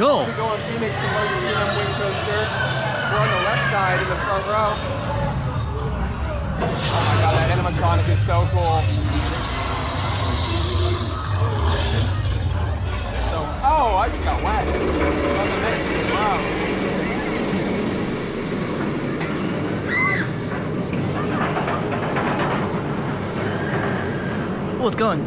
Cool. We go on Phoenix to run the B&M Wing Coaster. We're on the left side in the front row. Oh my god, that animatronic is so cool. So, oh, I just got wet. On the next, wow. Oh, it's going.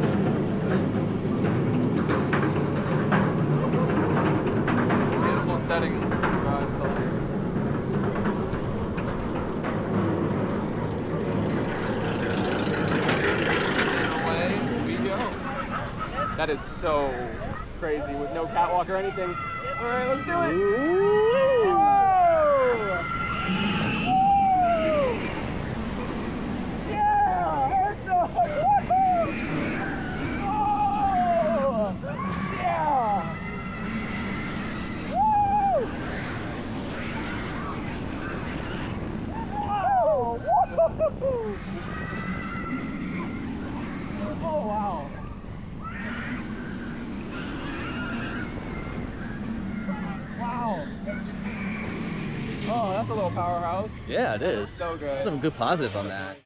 Beautiful setting. It's awesome. And away we go. That is so crazy with no catwalk or anything. All right, let's do it. Whoa! Yeah! Heck no! Woohoo! Oh! Yeah! Woo! Whoa! Woo! Oh wow! Wow! Oh, that's a little powerhouse. Yeah, it is. So good. Some good positive on that.